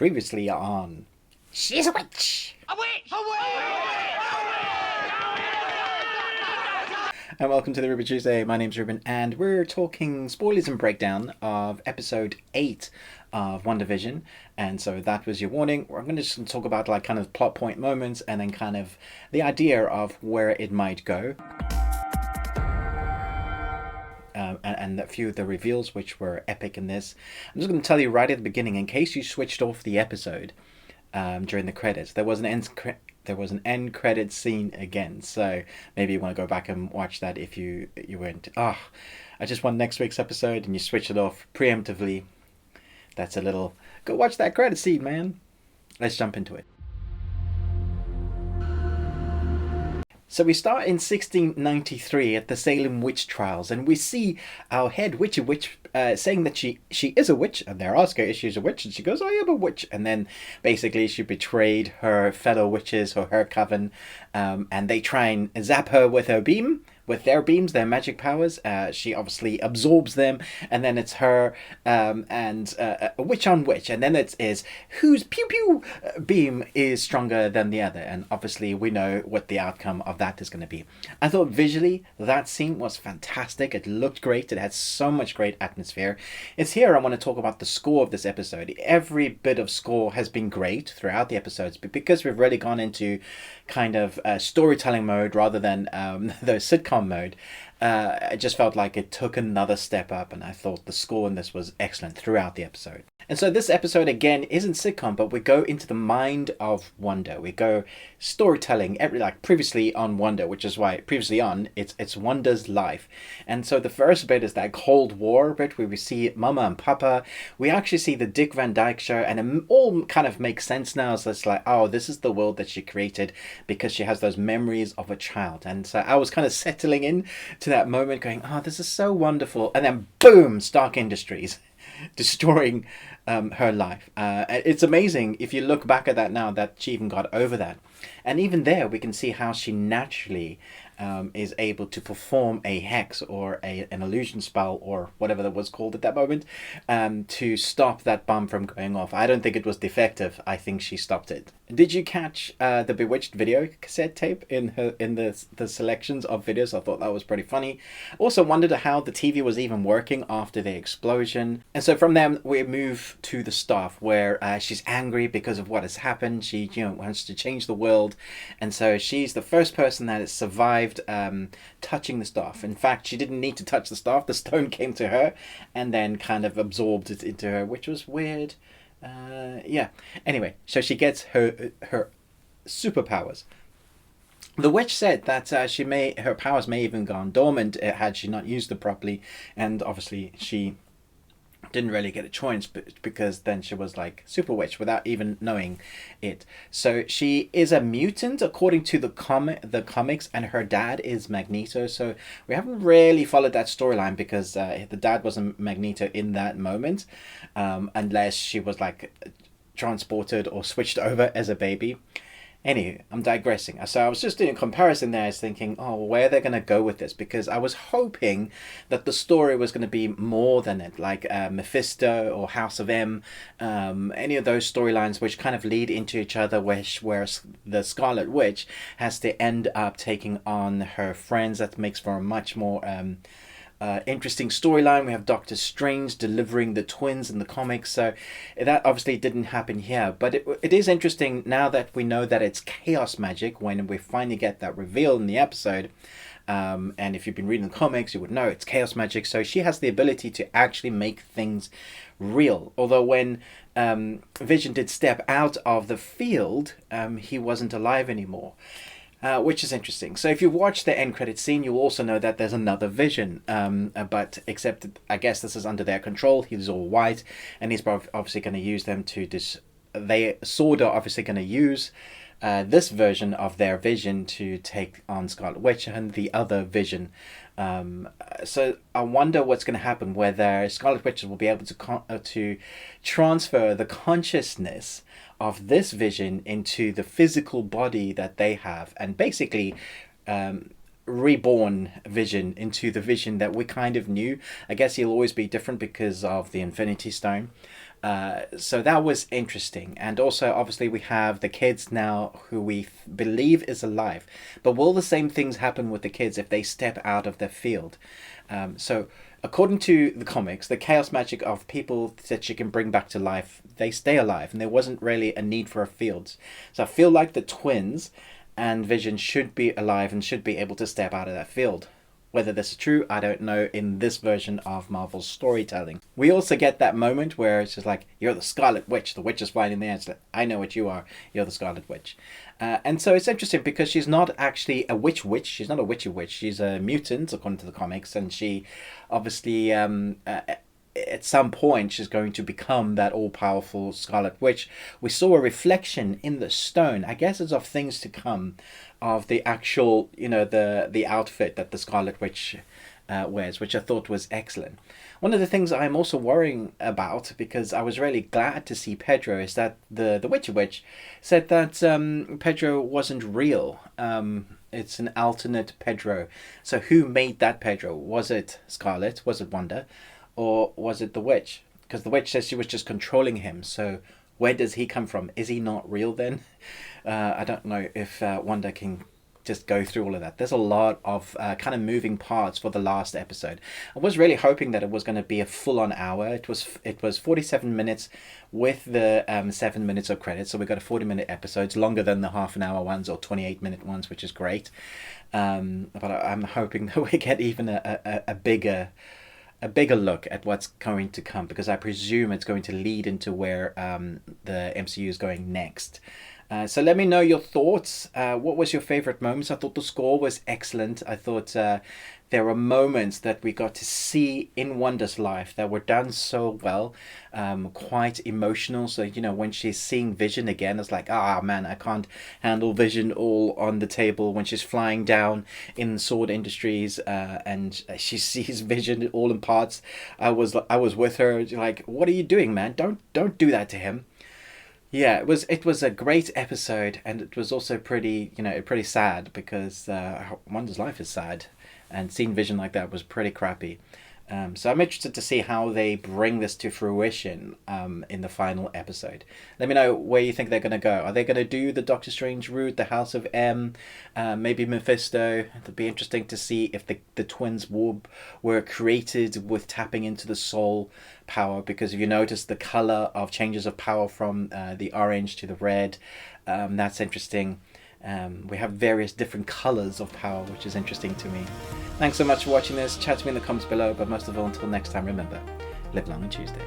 Previously on... She's a witch! A witch! A witch! And welcome to the Ruben Tuesday. My name's Ruben, and we're talking spoilers and breakdown of episode 8 of WandaVision. And so that was your warning. We're going to just talk about like kind of plot point moments and then kind of the idea of where it might go. And a few of the reveals which were epic in this. I'm just going to tell you right at the beginning, in case you switched off the episode during the credits, there was an end credit scene again. So maybe you want to go back and watch that if you went, I just want next week's episode, and you switch it off preemptively. That's a little, go watch that credit scene, man. Let's jump into it. So we start in 1693 at the Salem witch trials, and we see our head witchy witch saying that she is a witch, and they're asking if she's a witch, and she goes, I am a witch. And then basically she betrayed her fellow witches or her coven, and they try and zap her with her beam. With their beams, their magic powers, she obviously absorbs them, and then it's her and a witch on witch, and then it is whose pew pew beam is stronger than the other, and obviously we know what the outcome of that is going to be. I thought visually that scene was fantastic. It looked great. It had so much great atmosphere. It's here I want to talk about the score of this episode. Every bit of score has been great throughout the episodes, but because we've really gone into kind of storytelling mode rather than the sitcom mode, I just felt like it took another step up, and I thought the score in this was excellent throughout the episode. And so this episode again isn't sitcom, but we go into the mind of Wanda. We go storytelling, like previously on Wanda, which is why previously on it's Wanda's life. And so the first bit is that Cold War bit where we see Mama and Papa. We actually see the Dick Van Dyke Show, and it all kind of makes sense now. So it's like, oh, this is the world that she created because she has those memories of a child. And so I was kind of settling in to that moment, going, oh, this is so wonderful. And then boom, Stark Industries destroying her life. It's amazing if you look back at that now that she even got over that. And even there we can see how she naturally is able to perform a hex or an illusion spell or whatever that was called at that moment to stop that bomb from going off. I don't think it was defective. I think she stopped it. Did you catch the Bewitched video cassette tape in the selections of videos? I thought that was pretty funny. Also wondered how the TV was even working after the explosion. And so from there we move to the staff where she's angry because of what has happened. She wants to change the world, and so she's the first person that has survived touching the staff. In fact, she didn't need to touch the staff. The stone came to her and then kind of absorbed it into her, which was weird. Anyway, so she gets her superpowers. The witch said that her powers may even gone dormant had she not used them properly, and obviously she didn't really get a choice because then she was like super witch without even knowing it. So she is a mutant according to the comics, and her dad is Magneto. So we haven't really followed that storyline because the dad wasn't Magneto in that moment, unless she was like transported or switched over as a baby. Anyway, I'm digressing. So I was just doing a comparison there. I was thinking, where they're going to go with this, because I was hoping that the story was going to be more than it, like Mephisto or House of M, any of those storylines which kind of lead into each other, where the Scarlet Witch has to end up taking on her friends. That makes for a much more interesting storyline. We have Doctor Strange delivering the twins in the comics, so that obviously didn't happen here, but it is interesting now that we know that it's chaos magic when we finally get that reveal in the episode. And if you've been reading the comics, you would know it's chaos magic, so she has the ability to actually make things real. Although when Vision did step out of the field, he wasn't alive anymore. Which is interesting. So if you watch the end credit scene, you'll also know that there's another Vision, but except I guess this is under their control. He's all white, and he's obviously going to use them to they sort of obviously going to use this version of their Vision to take on Scarlet Witch and the other Vision. So I wonder what's going to happen, whether Scarlet Witch will be able to transfer the consciousness of this Vision into the physical body that they have, and basically reborn Vision into the Vision that we kind of knew. I guess he'll always be different because of the Infinity Stone, So that was interesting. And also, obviously, we have the kids now who we believe is alive. But will the same things happen with the kids if they step out of their field? So, according to the comics, the chaos magic of people that she can bring back to life, they stay alive. And there wasn't really a need for a field. So I feel like the twins and Vision should be alive and should be able to step out of that field. Whether this is true, I don't know in this version of Marvel's storytelling. We also get that moment where it's just like, you're the Scarlet Witch. The witch is flying in the air. It's like, I know what you are. You're the Scarlet Witch. And so it's interesting because she's not actually a witch. She's not a witchy witch. She's a mutant, according to the comics. And she obviously, at some point, she's going to become that all-powerful Scarlet Witch. We saw a reflection in the stone. I guess it's of things to come, of the actual, the outfit that the Scarlet Witch wears, which I thought was excellent. One of the things I'm also worrying about, because I was really glad to see Pedro, is that the Witchy Witch said that Pedro wasn't real. It's an alternate Pedro. So who made that Pedro? Was it Scarlet? Was it Wanda? Or was it the witch? Because the witch says she was just controlling him. So where does he come from? Is he not real then? I don't know if Wanda can just go through all of that. There's a lot of kind of moving parts for the last episode. I was really hoping that it was going to be a full-on hour. It was 47 minutes with the 7 minutes of credits. So we got a 40-minute episode. It's longer than the half-an-hour ones or 28-minute ones, which is great. But I'm hoping that we get even a bigger look at what's going to come, because I presume it's going to lead into where the MCU is going next. So let me know your thoughts. What was your favorite moments? I thought the score was excellent. I thought there were moments that we got to see in Wanda's life that were done so well, quite emotional. So, when she's seeing Vision again, it's like, man, I can't handle Vision all on the table. When she's flying down in Sword Industries and she sees Vision all in parts, I was with her, like, what are you doing, man? Don't do that to him. Yeah, it was a great episode, and it was also pretty sad, because Wanda's life is sad, and seeing Vision like that was pretty crappy. So I'm interested to see how they bring this to fruition in the final episode. Let me know where you think they're going to go. Are they going to do the Doctor Strange route, the House of M, maybe Mephisto? It'll be interesting to see if the twins were created with tapping into the soul power, because if you notice the color of changes of power from the orange to the red, that's interesting. We have various different colors of power, which is interesting to me. Thanks so much for watching this. Chat to me in the comments below, but most of all, until next time, remember, live long on Tuesday.